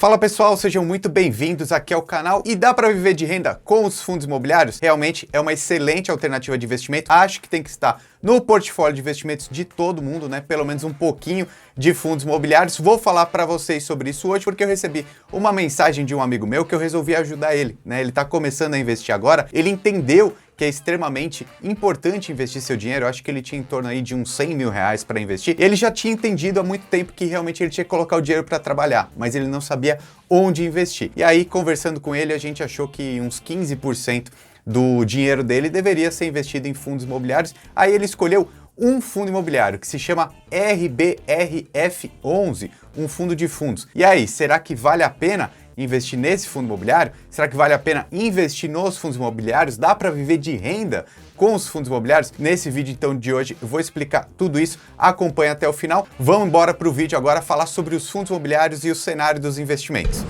Fala pessoal, sejam muito bem-vindos aqui ao canal. E dá para viver de renda com os fundos imobiliários? Realmente é uma excelente alternativa de investimento. Acho que tem que estar no portfólio de investimentos de todo mundo, né? Pelo menos um pouquinho de fundos imobiliários. Vou falar para vocês sobre isso hoje porque eu recebi uma mensagem de um amigo meu que eu resolvi ajudar ele, né? Ele está começando a investir agora, ele entendeu que é extremamente importante investir seu dinheiro. Eu acho que ele tinha em torno aí de uns 100 mil reais para investir. Ele já tinha entendido há muito tempo que realmente ele tinha que colocar o dinheiro para trabalhar, mas ele não sabia onde investir. E aí, conversando com ele, a gente achou que uns 15% do dinheiro dele deveria ser investido em fundos imobiliários. Aí ele escolheu um fundo imobiliário que se chama RBRF11, um fundo de fundos. E aí, será que vale a pena investir nesse fundo imobiliário? Será que vale a pena investir nos fundos imobiliários? Dá para viver de renda com os fundos imobiliários? Nesse vídeo então de hoje eu vou explicar tudo isso, acompanha até o final. Vamos embora para o vídeo agora falar sobre os fundos imobiliários e o cenário dos investimentos.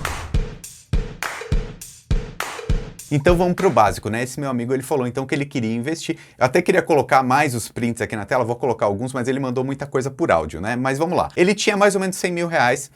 Então vamos para o básico, né? Esse meu amigo ele falou então que ele queria investir. Eu até queria colocar mais os prints aqui na tela, vou colocar alguns, mas ele mandou muita coisa por áudio, né? Mas vamos lá. Ele tinha mais ou menos 100 mil reais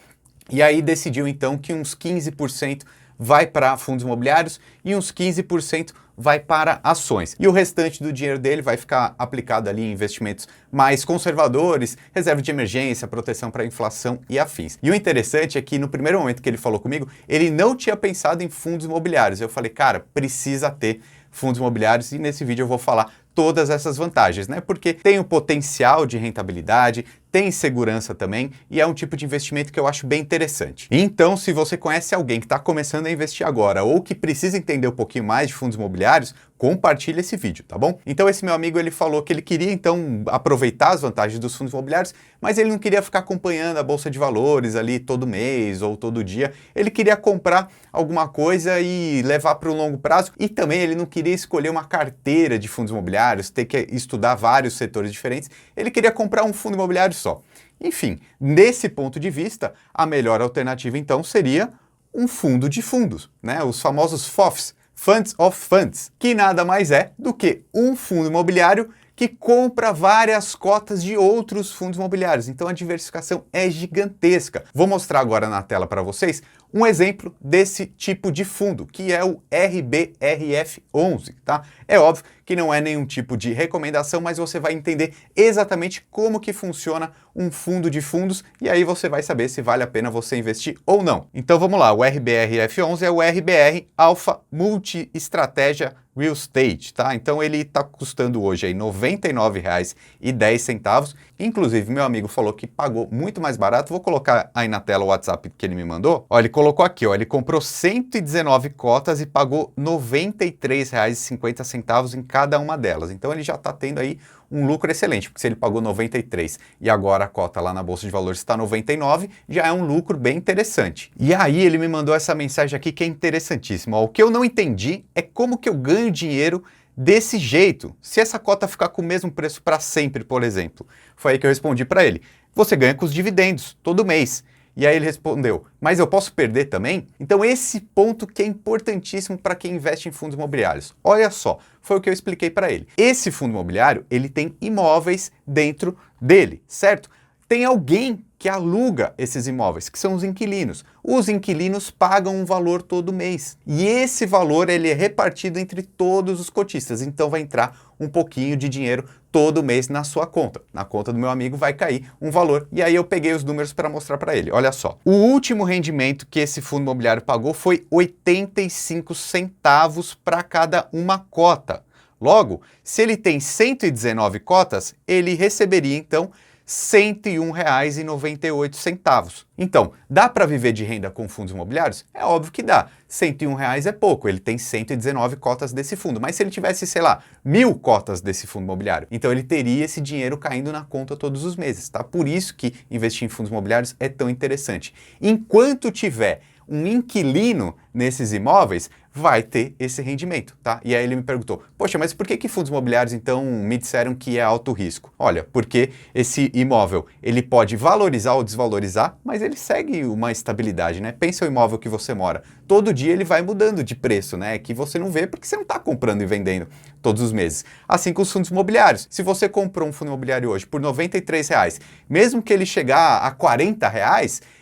e aí decidiu então que uns 15% vai para fundos imobiliários e uns 15% vai para ações. E o restante do dinheiro dele vai ficar aplicado ali em investimentos mais conservadores, reserva de emergência, proteção para inflação e afins. E o interessante é que no primeiro momento que ele falou comigo, ele não tinha pensado em fundos imobiliários. Eu falei, cara, precisa ter fundos imobiliários e nesse vídeo eu vou falar todas essas vantagens, né? Porque tem o potencial de rentabilidade, tem segurança também e é um tipo de investimento que eu acho bem interessante. Então, se você conhece alguém que está começando a investir agora ou que precisa entender um pouquinho mais de fundos imobiliários, compartilhe esse vídeo, tá bom? Então, esse meu amigo, ele falou que ele queria, então, aproveitar as vantagens dos fundos imobiliários, mas ele não queria ficar acompanhando a Bolsa de Valores ali todo mês ou todo dia. Ele queria comprar alguma coisa e levar para o longo prazo e também ele não queria escolher uma carteira de fundos imobiliários, ter que estudar vários setores diferentes. Ele queria comprar um fundo imobiliário só. Enfim, nesse ponto de vista, a melhor alternativa então seria um fundo de fundos, né? Os famosos FOFs, Funds of Funds, que nada mais é do que um fundo imobiliário que compra várias cotas de outros fundos imobiliários. Então a diversificação é gigantesca. Vou mostrar agora na tela para vocês um exemplo desse tipo de fundo, que é o RBRF11, tá? É óbvio que não é nenhum tipo de recomendação, mas você vai entender exatamente como que funciona um fundo de fundos e aí você vai saber se vale a pena você investir ou não. Então vamos lá, o RBRF11 é o RBR Alpha Multi Estratégia Real Estate, tá? Então ele está custando hoje aí R$ 99,10. Inclusive, meu amigo falou que pagou muito mais barato. Vou colocar aí na tela o WhatsApp que ele me mandou. Ó, ele colocou aqui, ó, ele comprou 119 cotas e pagou R$ 93,50 em cada uma delas. Então ele já está tendo aí um lucro excelente, porque se ele pagou 93 e agora a cota lá na Bolsa de Valores está 99, já é um lucro bem interessante. E aí ele me mandou essa mensagem aqui que é interessantíssima. Ó, o que eu não entendi é como que eu ganho dinheiro desse jeito, se essa cota ficar com o mesmo preço para sempre, por exemplo. Foi aí que eu respondi para ele. Você ganha com os dividendos todo mês. E aí ele respondeu, mas eu posso perder também? Então esse ponto que é importantíssimo para quem investe em fundos imobiliários. Olha só, foi o que eu expliquei para ele. Esse fundo imobiliário, ele tem imóveis dentro dele, certo? Tem alguém que aluga esses imóveis, que são os inquilinos. Os inquilinos pagam um valor todo mês. E esse valor ele é repartido entre todos os cotistas. Então vai entrar um pouquinho de dinheiro todo mês na sua conta. Na conta do meu amigo vai cair um valor. E aí eu peguei os números para mostrar para ele. Olha só. O último rendimento que esse fundo imobiliário pagou foi 85 centavos para cada uma cota. Logo, se ele tem 119 cotas, ele receberia então R$ 101,98. Então, dá para viver de renda com fundos imobiliários? É óbvio que dá. R$ 101 é pouco, ele tem 119 cotas desse fundo. Mas se ele tivesse, sei lá, 1.000 cotas desse fundo imobiliário, então ele teria esse dinheiro caindo na conta todos os meses, tá? Por isso que investir em fundos imobiliários é tão interessante. Enquanto tiver um inquilino nesses imóveis, vai ter esse rendimento, tá? E aí ele me perguntou, poxa, mas por que fundos imobiliários então me disseram que é alto risco? Olha, porque esse imóvel, ele pode valorizar ou desvalorizar, mas ele segue uma estabilidade, né? Pensa o imóvel que você mora, todo dia ele vai mudando de preço, né? Que você não vê porque você não está comprando e vendendo todos os meses. Assim com os fundos imobiliários. Se você comprou um fundo imobiliário hoje por R$ 93, mesmo que ele chegar a R$ 40,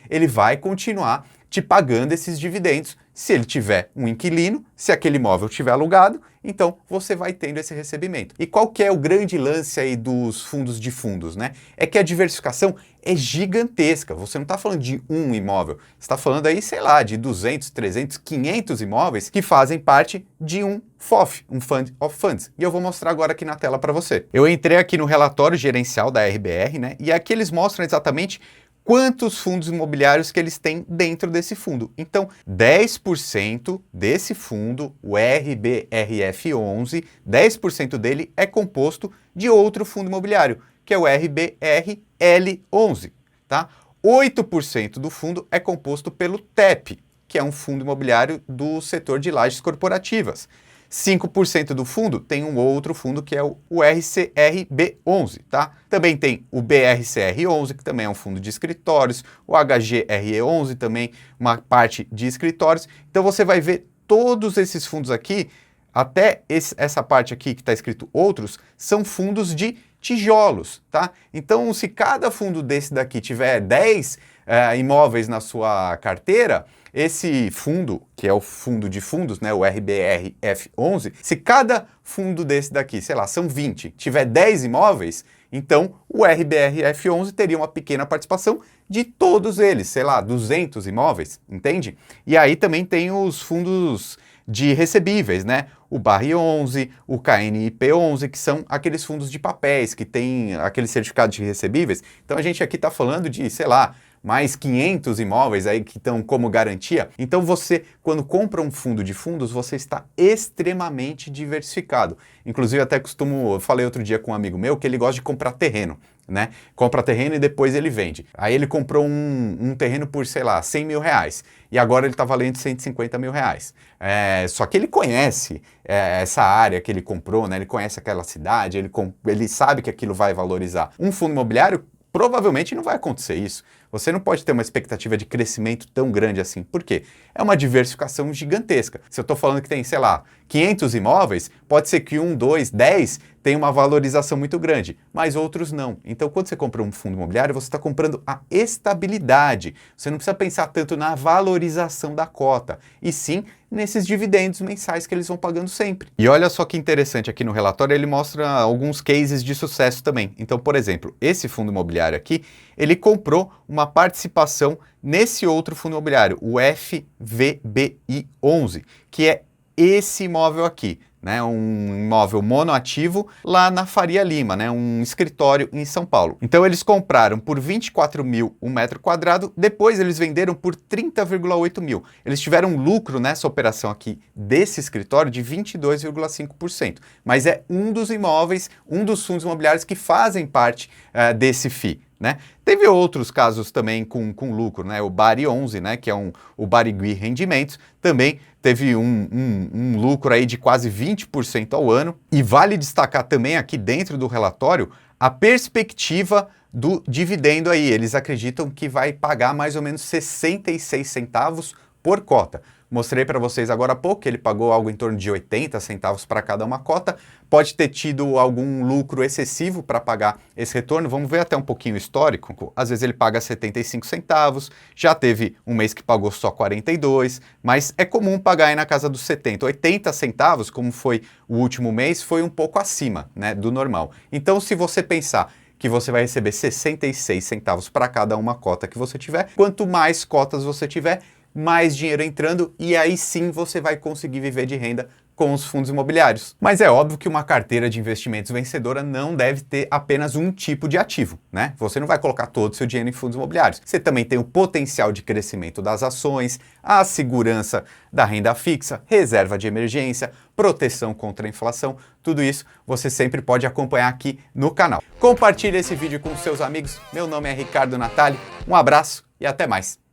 ele vai continuar te pagando esses dividendos. Se ele tiver um inquilino, se aquele imóvel estiver alugado, então você vai tendo esse recebimento. E qual que é o grande lance aí dos fundos de fundos, né? É que a diversificação é gigantesca. Você não está falando de um imóvel, você está falando aí, sei lá, de 200, 300, 500 imóveis que fazem parte de um FOF, um Fund of Funds. E eu vou mostrar agora aqui na tela para você. Eu entrei aqui no relatório gerencial da RBR, né? E aqui eles mostram exatamente quantos fundos imobiliários que eles têm dentro desse fundo. Então, 10% desse fundo, o RBRF11, 10% dele é composto de outro fundo imobiliário, que é o RBRL11, tá? 8% do fundo é composto pelo TEP, que é um fundo imobiliário do setor de lajes corporativas. 5% do fundo tem um outro fundo que é o RCRB11, tá? Também tem o BRCR11, que também é um fundo de escritórios, o HGRE11 também, uma parte de escritórios. Então você vai ver todos esses fundos aqui, até essa parte aqui que está escrito outros, são fundos de tijolos, tá? Então se cada fundo desse daqui tiver 10 imóveis na sua carteira, esse fundo, que é o fundo de fundos, né, o RBRF11, se cada fundo desse daqui, sei lá, são 20, tiver 10 imóveis, então o RBRF11 teria uma pequena participação de todos eles, sei lá, 200 imóveis, entende? E aí também tem os fundos de recebíveis, né? O BAR11, o KNIP11, que são aqueles fundos de papéis que tem aquele certificado de recebíveis. Então a gente aqui está falando de, sei lá, mais 500 imóveis aí que estão como garantia. Então você, quando compra um fundo de fundos, você está extremamente diversificado. Inclusive até eu falei outro dia com um amigo meu que ele gosta de comprar terreno, né? Compra terreno e depois ele vende. Aí ele comprou um terreno por, sei lá, 100 mil reais. E agora ele está valendo 150 mil reais. Só que ele conhece essa área que ele comprou, né? Ele conhece aquela cidade, ele sabe que aquilo vai valorizar. Um fundo imobiliário, provavelmente não vai acontecer isso. Você não pode ter uma expectativa de crescimento tão grande assim. Por quê? É uma diversificação gigantesca. Se eu estou falando que tem, sei lá, 500 imóveis, pode ser que 1, 2, 10 tenha uma valorização muito grande, mas outros não. Então, quando você compra um fundo imobiliário, você está comprando a estabilidade. Você não precisa pensar tanto na valorização da cota, e sim nesses dividendos mensais que eles vão pagando sempre. E olha só que interessante, aqui no relatório ele mostra alguns cases de sucesso também. Então, por exemplo, esse fundo imobiliário aqui, ele comprou uma participação nesse outro fundo imobiliário, o FVBI11, que é esse imóvel aqui, né, um imóvel monoativo lá na Faria Lima, né, um escritório em São Paulo. Então eles compraram por 24 mil um metro quadrado, depois eles venderam por 30,8 mil. Eles tiveram um lucro nessa operação aqui desse escritório de 22,5%, mas é um dos imóveis, um dos fundos imobiliários que fazem parte desse FII. Né? Teve outros casos também com lucro, né? O BARI11, né? Que é o Barigui Rendimentos, também teve um lucro aí de quase 20% ao ano. E vale destacar também aqui dentro do relatório a perspectiva do dividendo aí. Eles acreditam que vai pagar mais ou menos 66 centavos por cota. Mostrei para vocês agora há pouco que ele pagou algo em torno de 80 centavos para cada uma cota. Pode ter tido algum lucro excessivo para pagar esse retorno. Vamos ver até um pouquinho histórico. Às vezes ele paga 75 centavos, já teve um mês que pagou só 42, mas é comum pagar aí na casa dos 70. 80 centavos, como foi o último mês, foi um pouco acima, né, do normal. Então, se você pensar que você vai receber 66 centavos para cada uma cota que você tiver, quanto mais cotas você tiver, mais dinheiro entrando, e aí sim você vai conseguir viver de renda com os fundos imobiliários. Mas é óbvio que uma carteira de investimentos vencedora não deve ter apenas um tipo de ativo, né? Você não vai colocar todo o seu dinheiro em fundos imobiliários. Você também tem o potencial de crescimento das ações, a segurança da renda fixa, reserva de emergência, proteção contra a inflação, tudo isso você sempre pode acompanhar aqui no canal. Compartilhe esse vídeo com seus amigos. Meu nome é Ricardo Natali, um abraço e até mais.